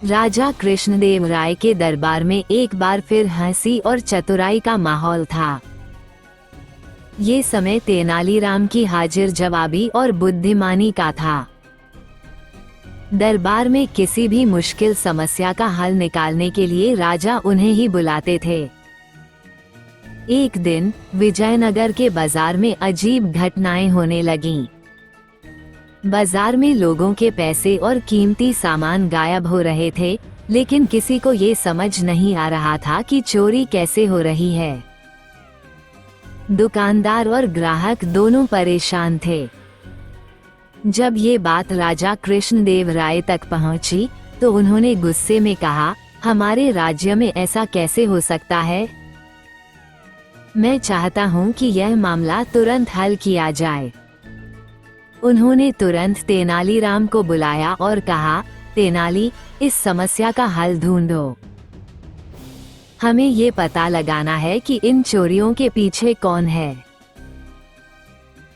राजा कृष्णदेव राय के दरबार में एक बार फिर हंसी और चतुराई का माहौल था। ये समय तेनालीराम की हाजिर जवाबी और बुद्धिमानी का था। दरबार में किसी भी मुश्किल समस्या का हल निकालने के लिए राजा उन्हें ही बुलाते थे। एक दिन विजयनगर के बाजार में अजीब घटनाएं होने लगीं। बाजार में लोगों के पैसे और कीमती सामान गायब हो रहे थे, लेकिन किसी को ये समझ नहीं आ रहा था कि चोरी कैसे हो रही है। दुकानदार और ग्राहक दोनों परेशान थे। जब ये बात राजा कृष्णदेव राय तक पहुंची, तो उन्होंने गुस्से में कहा, हमारे राज्य में ऐसा कैसे हो सकता है? मैं चाहता हूं कि यह मामला तुरंत हल किया जाए। उन्होंने तुरंत तेनालीराम को बुलाया और कहा, तेनाली, इस समस्या का हल ढूंढो। हमें ये पता लगाना है कि इन चोरियों के पीछे कौन है।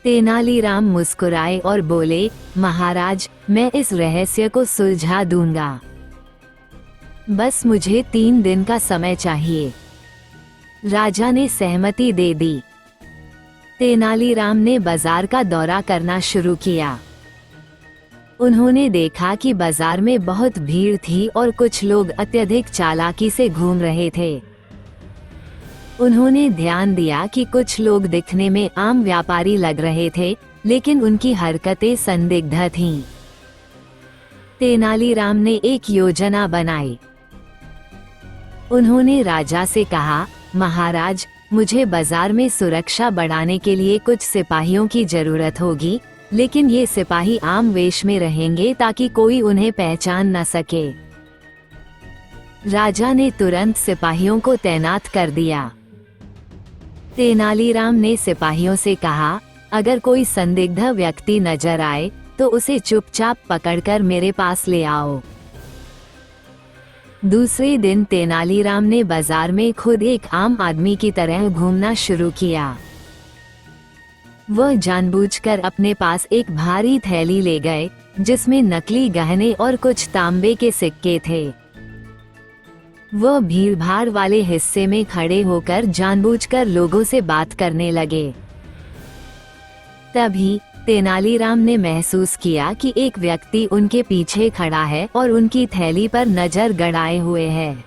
तेनालीराम मुस्कुराए और बोले, महाराज, मैं इस रहस्य को सुलझा दूंगा। बस मुझे 3 दिन का समय चाहिए। राजा ने सहमति दे दी। तेनालीराम ने बाजार का दौरा करना शुरू किया। उन्होंने देखा कि बाजार में बहुत भीड़ थी और कुछ लोग अत्यधिक चालाकी से घूम रहे थे। उन्होंने ध्यान दिया कि कुछ लोग दिखने में आम व्यापारी लग रहे थे, लेकिन उनकी हरकतें संदिग्ध थीं। तेनालीराम ने एक योजना बनाई। उन्होंने राजा से कहा, महाराज, मुझे बाजार में सुरक्षा बढ़ाने के लिए कुछ सिपाहियों की जरूरत होगी, लेकिन ये सिपाही आम वेश में रहेंगे ताकि कोई उन्हें पहचान न सके। राजा ने तुरंत सिपाहियों को तैनात कर दिया। तेनालीराम ने सिपाहियों से कहा, अगर कोई संदिग्ध व्यक्ति नजर आए तो उसे चुपचाप पकड़कर मेरे पास ले आओ। दूसरे दिन तेनालीराम ने बाजार में खुद एक आम आदमी की तरह घूमना शुरू किया। वह जानबूझकर अपने पास एक भारी थैली ले गए, जिसमें नकली गहने और कुछ तांबे के सिक्के थे। वह भीड़भाड़ वाले हिस्से में खड़े होकर जानबूझकर लोगों से बात करने लगे। तभी तेनालीराम ने महसूस किया कि एक व्यक्ति उनके पीछे खड़ा है और उनकी थैली पर नजर गड़ाए हुए है।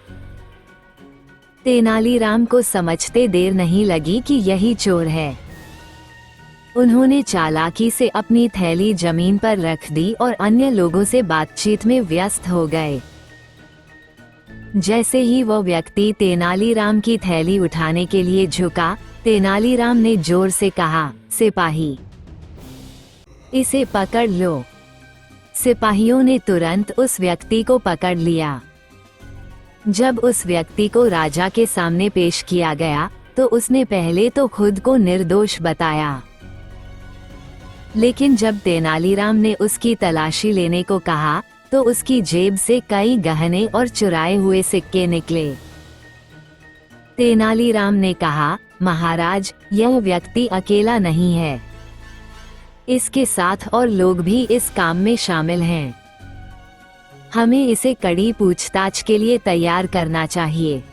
तेनालीराम को समझते देर नहीं लगी कि यही चोर है। उन्होंने चालाकी से अपनी थैली जमीन पर रख दी और अन्य लोगों से बातचीत में व्यस्त हो गए। जैसे ही वह व्यक्ति तेनालीराम की थैली उठाने के लिए झुका, तेनालीराम ने जोर से कहा, सिपाही, इसे पकड़ लो। सिपाहियों ने तुरंत उस व्यक्ति को पकड़ लिया। जब उस व्यक्ति को राजा के सामने पेश किया गया, तो उसने पहले तो खुद को निर्दोष बताया, लेकिन जब तेनालीराम ने उसकी तलाशी लेने को कहा, तो उसकी जेब से कई गहने और चुराए हुए सिक्के निकले। तेनालीराम ने कहा, महाराज, यह व्यक्ति अकेला नहीं है, इसके साथ और लोग भी इस काम में शामिल हैं। हमें इसे कड़ी पूछताछ के लिए तैयार करना चाहिए।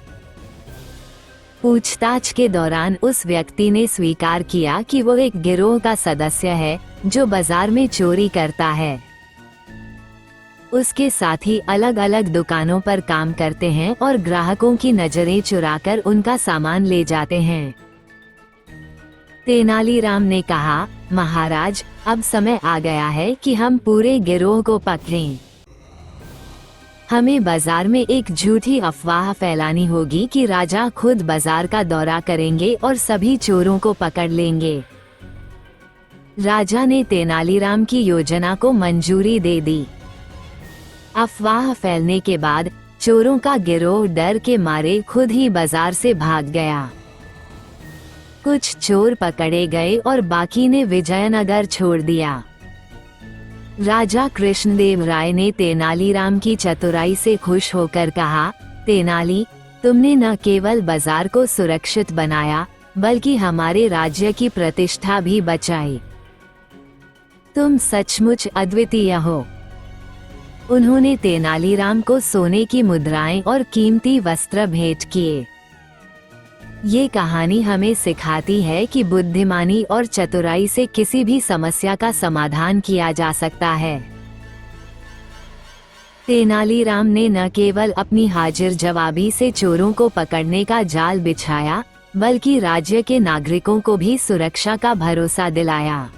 पूछताछ के दौरान उस व्यक्ति ने स्वीकार किया कि वो एक गिरोह का सदस्य है जो बाजार में चोरी करता है। उसके साथी अलग अलग दुकानों पर काम करते हैं और ग्राहकों की नजरें चुराकर उनका सामान ले जाते हैं। तेनालीराम ने कहा, महाराज, अब समय आ गया है कि हम पूरे गिरोह को पकड़ें। हमें बाजार में एक झूठी अफवाह फैलानी होगी कि राजा खुद बाजार का दौरा करेंगे और सभी चोरों को पकड़ लेंगे। राजा ने तेनालीराम की योजना को मंजूरी दे दी। अफवाह फैलने के बाद चोरों का गिरोह डर के मारे खुद ही बाजार से भाग गया। कुछ चोर पकड़े गए और बाकी ने विजयनगर छोड़ दिया। राजा कृष्णदेव राय ने तेनालीराम की चतुराई से खुश होकर कहा, तेनाली, तुमने न केवल बाजार को सुरक्षित बनाया, बल्कि हमारे राज्य की प्रतिष्ठा भी बचाई। तुम सचमुच अद्वितीय हो। उन्होंने तेनालीराम को सोने की मुद्राएं और कीमती वस्त्र भेंट किए। ये कहानी हमें सिखाती है कि बुद्धिमानी और चतुराई से किसी भी समस्या का समाधान किया जा सकता है। तेनालीराम ने न केवल अपनी हाजिर जवाबी से चोरों को पकड़ने का जाल बिछाया, बल्कि राज्य के नागरिकों को भी सुरक्षा का भरोसा दिलाया।